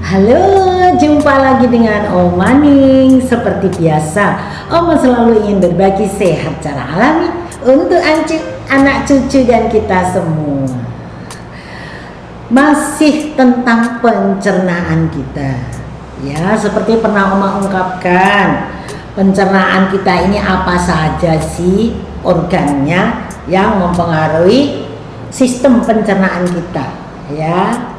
Halo, jumpa lagi dengan Oma Ning. Seperti biasa, Oma selalu ingin berbagi sehat secara alami untuk anak cucu dan kita semua. Masih tentang pencernaan kita. Ya, seperti pernah Oma ungkapkan, pencernaan kita ini apa saja sih organnya yang mempengaruhi sistem pencernaan kita, ya.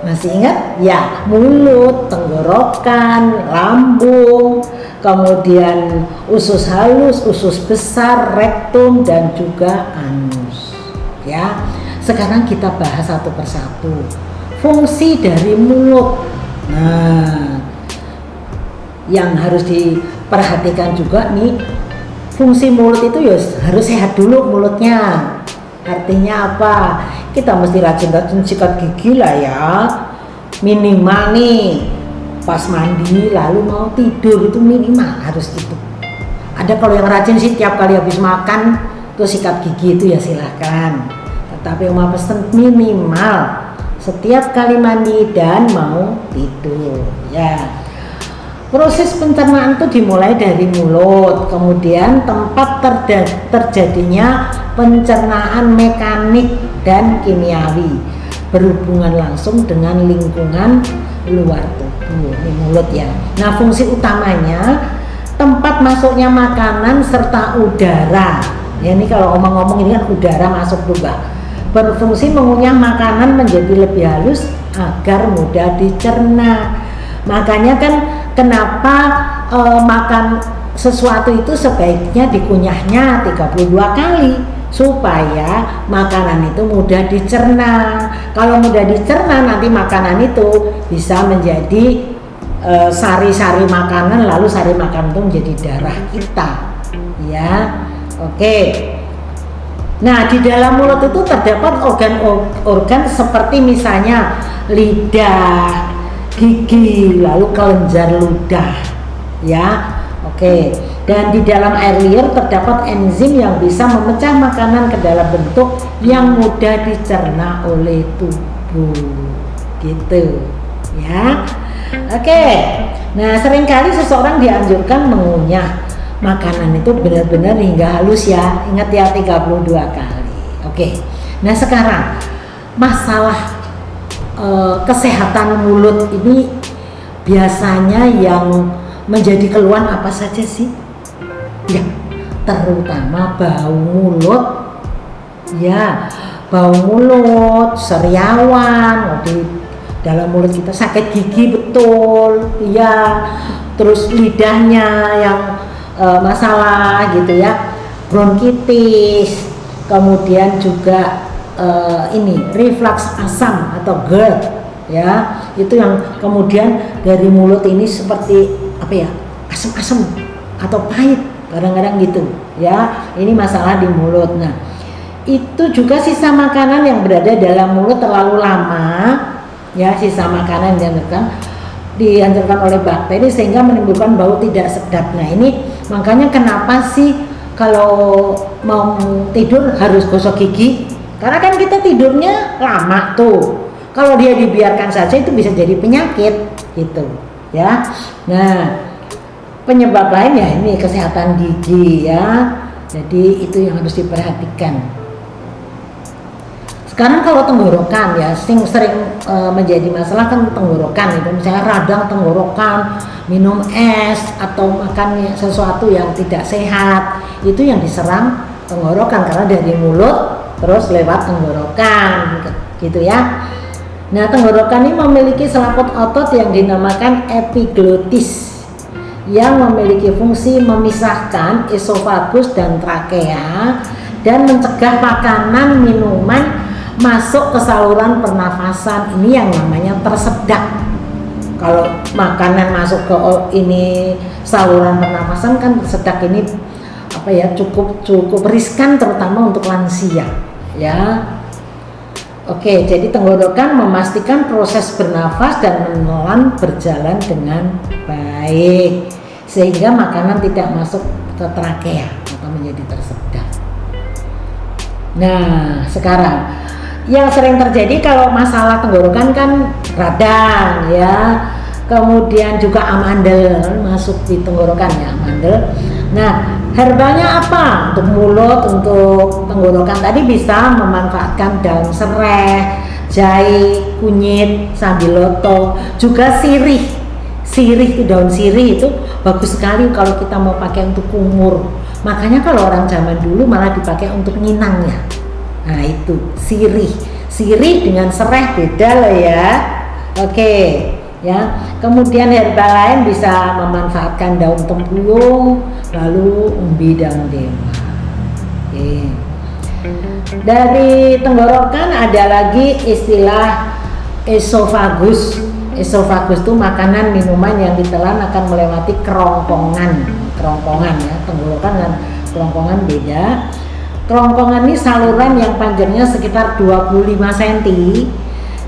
Masih ingat? Ya, mulut, tenggorokan, lambung, kemudian usus halus, usus besar, rektum, dan juga anus. Ya, sekarang kita bahas satu persatu fungsi dari mulut. Nah, yang harus diperhatikan juga nih, fungsi mulut itu ya harus sehat dulu mulutnya. Artinya apa? Kita mesti rajin-rajin sikat gigi lah ya, minimal nih pas mandi lalu mau tidur itu minimal harus itu. Ada kalau yang rajin sih tiap kali habis makan terus sikat gigi itu ya silahkan, tetapi Oma pesen minimal setiap kali mandi dan mau tidur ya. Proses pencernaan itu dimulai dari mulut, kemudian tempat terjadinya pencernaan mekanik dan kimiawi berhubungan langsung dengan lingkungan luar tubuh, ini mulut ya. Nah, fungsi utamanya tempat masuknya makanan serta udara. Ya, ini kalau ngomong ini kan udara masuk juga. Berfungsi mengunyah makanan menjadi lebih halus agar mudah dicerna. Makanya kan kenapa makan sesuatu itu sebaiknya dikunyahnya 32 kali supaya makanan itu mudah dicerna. Kalau mudah dicerna nanti makanan itu bisa menjadi sari-sari makanan, lalu sari makanan itu menjadi darah kita ya. Oke. Nah, di dalam mulut itu terdapat organ-organ seperti misalnya lidah, gigi, lalu kelenjar ludah ya. Oke. Dan di dalam air liur terdapat enzim yang bisa memecah makanan ke dalam bentuk yang mudah dicerna oleh tubuh gitu ya. Oke. Nah, seringkali seseorang dianjurkan mengunyah makanan itu benar-benar hingga halus ya. Ingat ya, 32 kali. Oke. Nah, sekarang masalah kesehatan mulut ini biasanya yang menjadi keluhan apa saja sih? Ya, terutama bau mulut. Ya, bau mulut, sariawan, di dalam mulut kita sakit gigi betul, ya. Terus lidahnya yang masalah gitu ya, bronkitis, kemudian juga ini reflux asam atau GERD ya, itu yang kemudian dari mulut ini seperti apa ya, asam-asam atau pahit kadang-kadang gitu ya, ini masalah di mulut. Nah, itu juga sisa makanan yang berada dalam mulut terlalu lama ya, sisa makanan yang dihancurkan oleh bakteri sehingga menimbulkan bau tidak sedap. Nah, ini makanya kenapa sih kalau mau tidur harus gosok gigi, karena kan kita tidurnya lama tuh. Kalau dia dibiarkan saja itu bisa jadi penyakit gitu ya. Nah, penyebab lain ya ini kesehatan gigi ya. Jadi itu yang harus diperhatikan. Sekarang kalau tenggorokan ya, sering menjadi masalah kan tenggorokan itu, misalnya radang tenggorokan, minum es atau makan sesuatu yang tidak sehat, itu yang diserang tenggorokan karena dari mulut terus lewat tenggorokan gitu ya. Nah, tenggorokan ini memiliki selaput otot yang dinamakan epiglotis yang memiliki fungsi memisahkan esofagus dan trakea dan mencegah makanan minuman masuk ke saluran pernafasan. Ini yang namanya tersedak. Kalau makanan masuk ke ini saluran pernafasan kan tersedak, ini apa ya, cukup riskan terutama untuk lansia ya. Oke, jadi tenggorokan memastikan proses bernafas dan menelan berjalan dengan baik sehingga makanan tidak masuk ke trakea atau menjadi tersedak. Nah, sekarang yang sering terjadi kalau masalah tenggorokan kan radang ya, kemudian juga amandel masuk di tenggorokan ya, amandel. Nah, herbalnya apa untuk mulut, untuk tenggorokan? Tadi bisa memanfaatkan daun serai, jahe, kunyit, sambiloto, juga sirih. Sirih itu, daun sirih itu bagus sekali kalau kita mau pakai untuk kumur. Makanya kalau orang zaman dulu malah dipakai untuk nyinang ya. Nah itu sirih, sirih dengan serai beda loh ya. Oke ya. Kemudian herbal lain bisa memanfaatkan daun tempuyung, lalu umbi daun dewa. Oke. Dari tenggorokan ada lagi istilah esofagus. Esofagus itu makanan minuman yang ditelan akan melewati kerongkongan ya. Tenggorokan dan kerongkongan beda. Kerongkongan ini saluran yang panjangnya sekitar 25 cm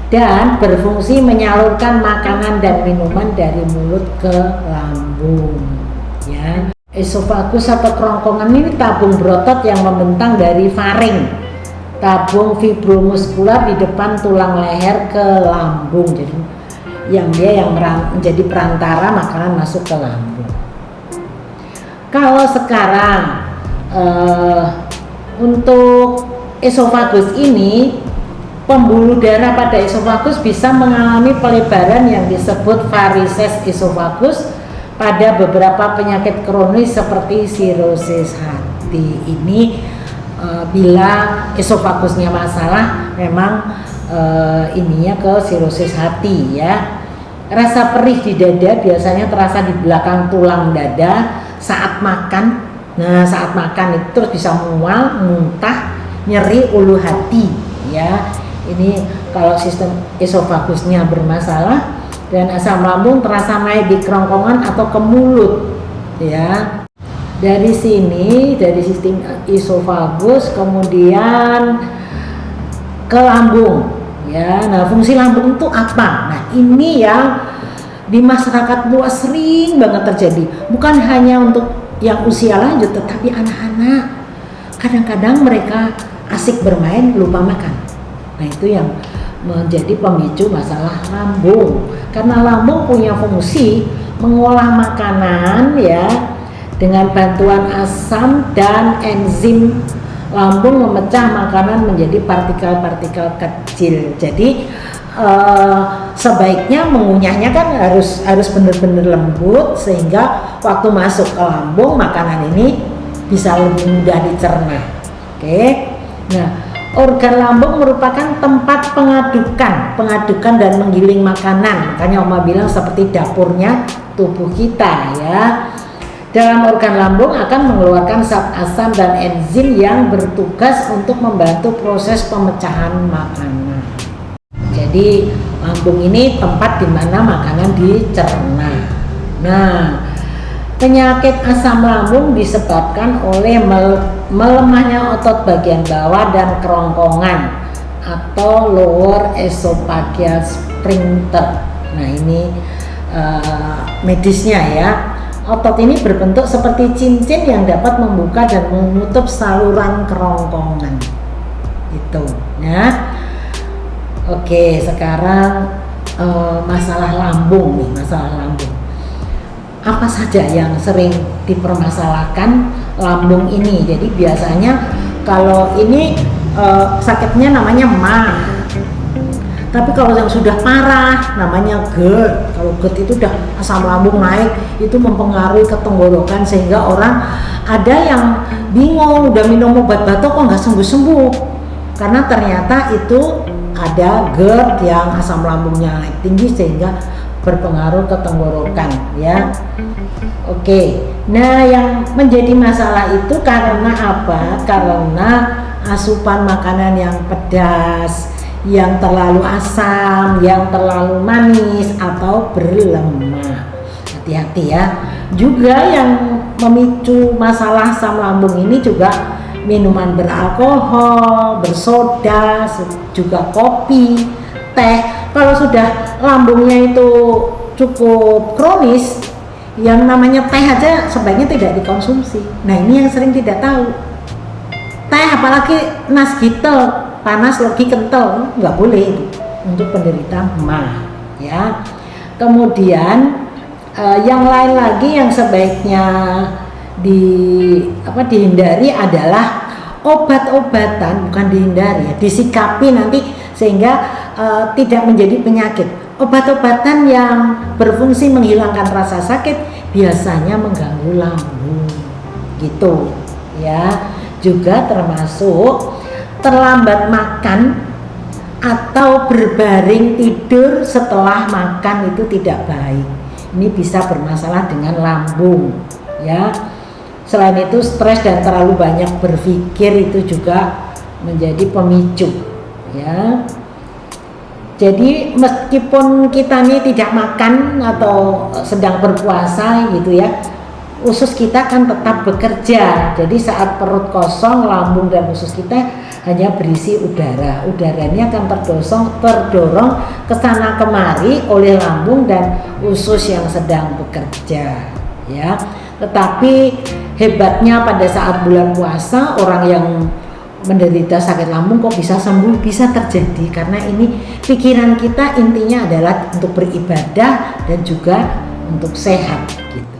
dan berfungsi menyalurkan makanan dan minuman dari mulut ke lambung ya. Esofagus atau kerongkongan ini tabung berotot yang membentang dari faring, tabung fibromuskular di depan tulang leher ke lambung, jadi yang menjadi perantara makanan masuk ke lambung. Kalau sekarang untuk esofagus ini, pembuluh darah pada esofagus bisa mengalami pelebaran yang disebut varises esofagus pada beberapa penyakit kronis seperti sirosis hati. Ini bila esofagusnya masalah, memang ininya ke sirosis hati ya. Rasa perih di dada biasanya terasa di belakang tulang dada saat makan. Nah saat makan itu terus bisa mual, muntah, nyeri ulu hati ya. Ini kalau sistem esofagusnya bermasalah, dan asam lambung terasa naik di kerongkongan atau ke mulut ya. Dari sini, dari sistem esofagus kemudian ke lambung ya. Nah fungsi lambung itu apa? Nah ini yang di masyarakat luas sering banget terjadi, bukan hanya untuk yang usia lanjut tetapi anak-anak. Kadang-kadang mereka asik bermain lupa makan. Nah itu yang menjadi pemicu masalah lambung, karena lambung punya fungsi mengolah makanan ya. Dengan bantuan asam dan enzim, lambung memecah makanan menjadi partikel-partikel kecil. Jadi sebaiknya mengunyahnya kan harus benar-benar lembut sehingga waktu masuk ke lambung makanan ini bisa lebih mudah dicerna. Oke. Nah, organ lambung merupakan tempat pengadukan dan menggiling makanan. Makanya Oma bilang seperti dapurnya tubuh kita ya. Dalam organ lambung akan mengeluarkan zat asam dan enzim yang bertugas untuk membantu proses pemecahan makanan. Jadi lambung ini tempat di mana makanan dicerna. Nah, penyakit asam lambung disebabkan oleh melemahnya otot bagian bawah dan kerongkongan atau lower esophageal sphincter. Nah, ini medisnya ya. Otot ini berbentuk seperti cincin yang dapat membuka dan menutup saluran kerongkongan. Itu ya. Oke, sekarang masalah lambung nih, masalah lambung. Apa saja yang sering dipermasalahkan lambung ini? Jadi biasanya kalau ini sakitnya namanya MAH. Tapi kalau yang sudah parah namanya GERD. Kalau GERD itu udah asam lambung naik, itu mempengaruhi ke tenggorokan sehingga orang ada yang bingung, udah minum obat batuk kok nggak sembuh-sembuh. Karena ternyata itu ada GERD yang asam lambungnya naik tinggi sehingga berpengaruh ke tenggorokan ya. Oke. Nah, yang menjadi masalah itu karena apa? Karena asupan makanan yang pedas, yang terlalu asam, yang terlalu manis atau berlemak. Hati-hati ya. Juga yang memicu masalah asam lambung ini juga minuman beralkohol, bersoda, juga kopi, teh. Kalau sudah lambungnya itu cukup kronis, yang namanya teh aja sebaiknya tidak dikonsumsi. Nah, ini yang sering tidak tahu. Teh apalagi nasgitel panas lagi kental, nggak boleh itu untuk penderita MAH ya. Kemudian yang lain lagi yang sebaiknya dihindari adalah obat-obatan, bukan dihindari ya, disikapi nanti sehingga tidak menjadi penyakit. Obat-obatan yang berfungsi menghilangkan rasa sakit biasanya mengganggu lambung gitu ya. Juga termasuk terlambat makan atau berbaring tidur setelah makan itu tidak baik. Ini bisa bermasalah dengan lambung ya. Selain itu stres dan terlalu banyak berpikir itu juga menjadi pemicu ya. Jadi meskipun kita ini tidak makan atau sedang berpuasa gitu ya, usus kita kan tetap bekerja. Jadi saat perut kosong, lambung dan usus kita hanya berisi udara. Udaranya akan terdorong ke sana kemari oleh lambung dan usus yang sedang bekerja ya. Tetapi hebatnya pada saat bulan puasa, orang yang menderita sakit lambung kok bisa sembuh, bisa terjadi karena ini pikiran kita intinya adalah untuk beribadah dan juga untuk sehat gitu.